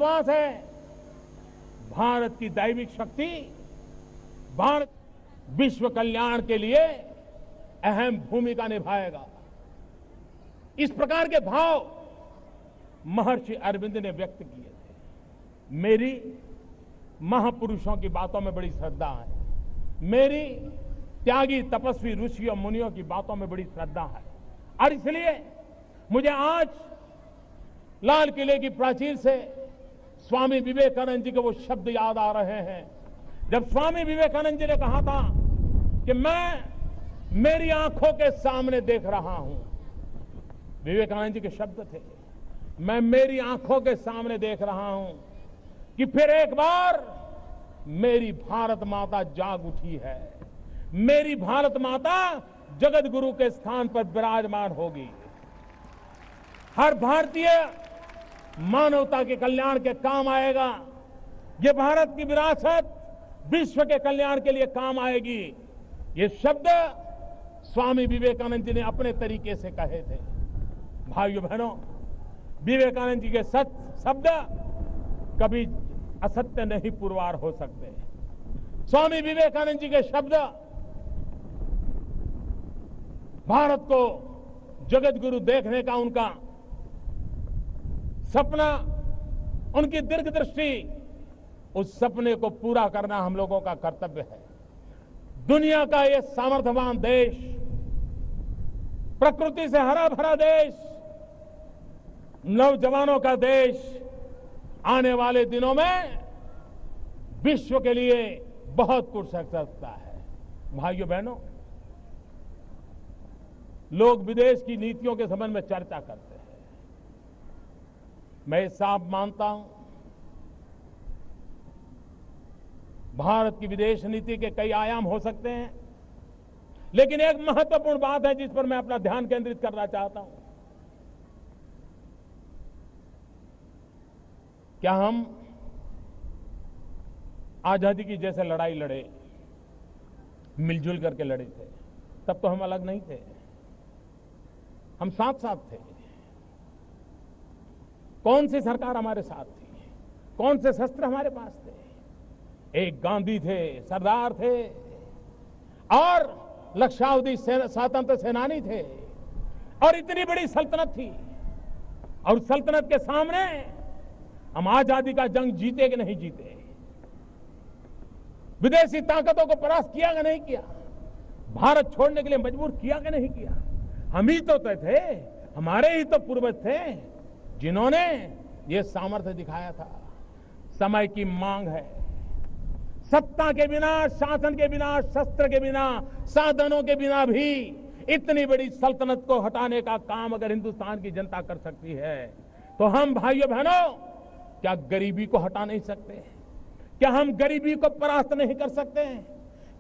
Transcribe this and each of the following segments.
विश्वास है भारत की दैविक शक्ति भारत विश्व कल्याण के लिए अहम भूमिका निभाएगा। इस प्रकार के भाव महर्षि अरविंद ने व्यक्त किए थे। मेरी महापुरुषों की बातों में बड़ी श्रद्धा है, मेरी त्यागी तपस्वी ऋषि और मुनियों की बातों में बड़ी श्रद्धा है, और इसलिए मुझे आज लाल किले की प्राचीर से स्वामी विवेकानंद जी के वो शब्द याद आ रहे हैं, जब स्वामी विवेकानंद जी ने कहा था कि मैं मेरी आंखों के सामने देख रहा हूं। विवेकानंद जी के शब्द थे, मैं मेरी आंखों के सामने देख रहा हूं कि फिर एक बार मेरी भारत माता जाग उठी है, मेरी भारत माता जगत गुरु के स्थान पर विराजमान होगी। हर भारतीय मानवता के कल्याण के काम आएगा। ये भारत की विरासत विश्व के कल्याण के लिए काम आएगी। ये शब्द स्वामी विवेकानंद जी ने अपने तरीके से कहे थे। भाइयों बहनों, विवेकानंद जी के शब्द कभी असत्य नहीं पुरवार हो सकते। स्वामी विवेकानंद जी के शब्द भारत को जगत गुरु देखने का उनका सपना, उनकी दीर्घ दृष्टि, उस सपने को पूरा करना हम लोगों का कर्तव्य है। दुनिया का ये सामर्थ्यवान देश, प्रकृति से हरा भरा देश, नौजवानों का देश आने वाले दिनों में विश्व के लिए बहुत कुछ कर सकता है। भाइयों बहनों, लोग विदेश की नीतियों के संबंध में चर्चा करते हैं। मैं साफ मानता हूं, भारत की विदेश नीति के कई आयाम हो सकते हैं, लेकिन एक महत्वपूर्ण बात है जिस पर मैं अपना ध्यान केंद्रित करना चाहता हूं। क्या हम आजादी की जैसे लड़ाई लड़े, मिलजुल करके लड़े थे? तब तो हम अलग नहीं थे, हम साथ साथ थे। कौन सी सरकार हमारे साथ थी, कौन से शस्त्र हमारे पास थे? एक गांधी थे, सरदार थे, और लक्षावधि स्वतंत्र सेनानी थे, और इतनी बड़ी सल्तनत थी। और सल्तनत के सामने हम आजादी का जंग जीते कि नहीं जीते, विदेशी ताकतों को परास्त किया कि नहीं किया, भारत छोड़ने के लिए मजबूर किया कि नहीं किया? हम ही तो थे, हमारे ही तो पूर्वज थे जिन्होंने ये सामर्थ्य दिखाया था। समय की मांग है, सत्ता के बिना, शासन के बिना, शस्त्र के बिना, साधनों के बिना भी इतनी बड़ी सल्तनत को हटाने का काम अगर हिंदुस्तान की जनता कर सकती है, तो हम भाइयों बहनों क्या गरीबी को हटा नहीं सकते? क्या हम गरीबी को परास्त नहीं कर सकते?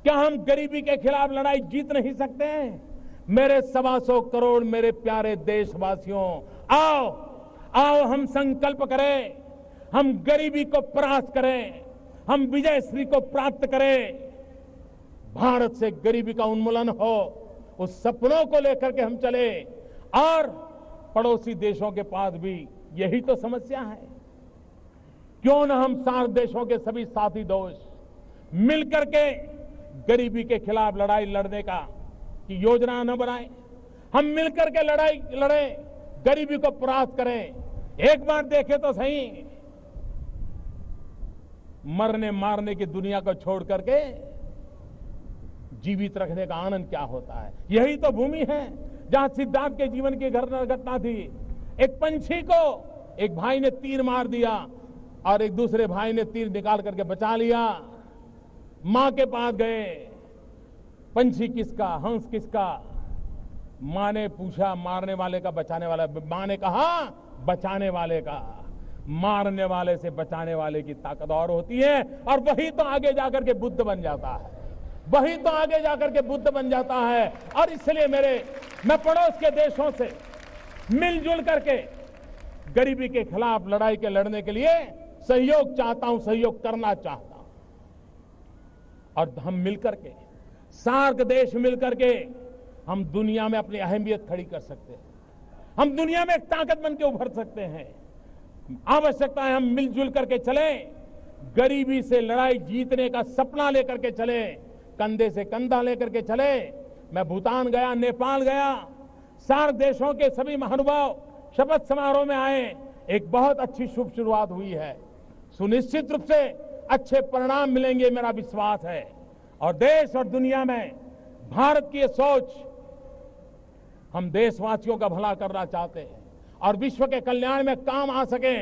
क्या हम गरीबी के खिलाफ लड़ाई जीत नहीं सकते? मेरे 125 करोड़ मेरे प्यारे देशवासियों, आओ आओ हम संकल्प करें, हम गरीबी को परास्त करें, हम विजयश्री को प्राप्त करें, भारत से गरीबी का उन्मूलन हो, उस सपनों को लेकर के हम चले। और पड़ोसी देशों के पास भी यही तो समस्या है। क्यों न हम सार्क देशों के सभी साथी दोस्त मिलकर के गरीबी के खिलाफ लड़ाई लड़ने का की योजना न बनाएं, हम मिलकर के लड़ाई लड़ें, गरीबी को परास्त करें। एक बार देखें तो सही, मरने मारने की दुनिया को छोड़ करके जीवित रखने का आनंद क्या होता है। यही तो भूमि है जहां सिद्धार्थ के जीवन की घटना थी। एक पंछी को एक भाई ने तीर मार दिया और एक दूसरे भाई ने तीर निकाल करके बचा लिया। मां के पास गए, पंछी किसका, हंस किसका? मां ने पूछा, मारने वाले का, बचाने वाला? मां ने कहा बचाने वाले का। मारने वाले से बचाने वाले की ताकत और होती है, और वही तो आगे जाकर के बुद्ध बन जाता है, वही तो आगे जाकर के बुद्ध बन जाता है। और इसलिए मैं पड़ोस के देशों से मिलजुल करके गरीबी के खिलाफ लड़ाई के लड़ने के लिए सहयोग चाहता हूं, सहयोग करना चाहता हूं। और हम मिलकर के, सार्क देश मिलकर के हम दुनिया में अपनी अहमियत खड़ी कर सकते हैं, हम दुनिया में एक ताकत बन के उभर सकते हैं। आवश्यकता है हम मिलजुल करके चलें, गरीबी से लड़ाई जीतने का सपना लेकर के चले, कंधे से कंधा लेकर के चले। मैं भूटान गया, नेपाल गया, सार्क देशों के सभी महानुभाव शपथ समारोह में आए। एक बहुत अच्छी शुभ शुरुआत हुई है। सुनिश्चित रूप से अच्छे परिणाम मिलेंगे, मेरा विश्वास है। और देश और दुनिया में भारत की ये सोच, हम देशवासियों का भला करना चाहते हैं और विश्व के कल्याण में काम आ सके,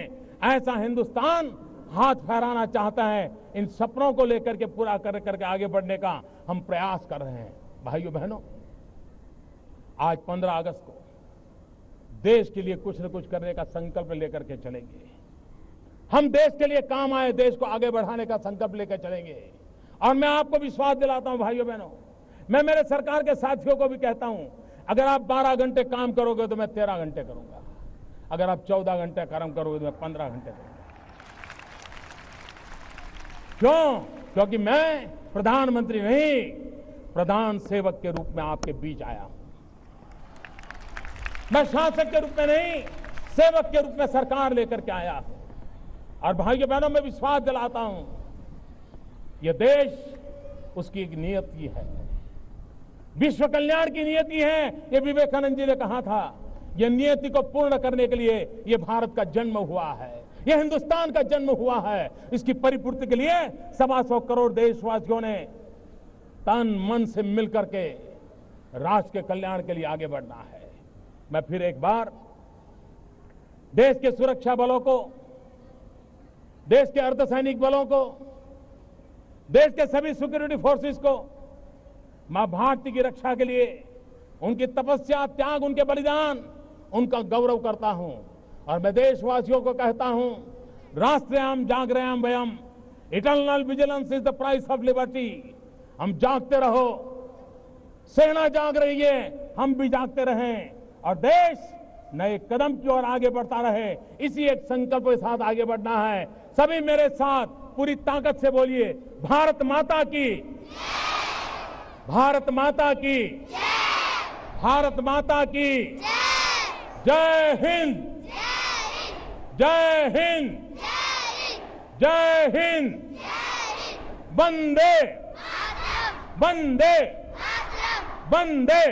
ऐसा हिंदुस्तान हाथ फहराना चाहता है। इन सपनों को लेकर के पूरा करके आगे बढ़ने का हम प्रयास कर रहे हैं। भाइयों बहनों, आज 15 अगस्त को देश के लिए कुछ न कुछ करने का संकल्प लेकर के चलेंगे। हम देश के लिए काम आए, देश को आगे बढ़ाने का संकल्प लेकर चलेंगे। और मैं आपको विश्वास दिलाता हूं भाइयों बहनों, मैं मेरे सरकार के साथियों को भी कहता हूं, अगर आप 12 घंटे काम करोगे तो मैं 13 घंटे करूंगा, अगर आप 14 घंटे काम करोगे तो मैं 15 घंटे करूंगा। क्यों? क्योंकि मैं प्रधानमंत्री नहीं, प्रधान सेवक के रूप में आपके बीच आया हूं। मैं शासक के रूप में नहीं, सेवक के रूप में सरकार लेकर के आया हूं। और भाइयों बहनों, मैं विश्वास दिलाता हूं, यह देश उसकी एक नियति है, विश्व कल्याण की नियति है। ये विवेकानंद जी ने कहा था, यह नियति को पूर्ण करने के लिए यह भारत का जन्म हुआ है, यह हिंदुस्तान का जन्म हुआ है। इसकी परिपूर्ति के लिए 125 करोड़ देशवासियों ने तन मन से मिलकर के राष्ट्र के कल्याण के लिए आगे बढ़ना है। मैं फिर एक बार देश के सुरक्षा बलों को, देश के अर्धसैनिक बलों को, देश के सभी सिक्योरिटी फोर्सेस को मां भारती की रक्षा के लिए उनकी तपस्या, त्याग, उनके बलिदान, उनका गौरव करता हूं। और मैं देशवासियों को कहता हूं, राष्ट्रयाम जागरयाम वयम, eternal vigilance is the price of liberty. हम जागते रहो, सेना जाग रही है, हम भी जागते रहें और देश नए कदम की ओर आगे बढ़ता रहे। इसी एक संकल्प के साथ आगे बढ़ना है। सभी मेरे साथ पूरी ताकत से बोलिए, भारत माता की, भारत माता की, भारत माता की जय हिंद, जय हिंद, जय हिंद, वंदे वंदे वंदे।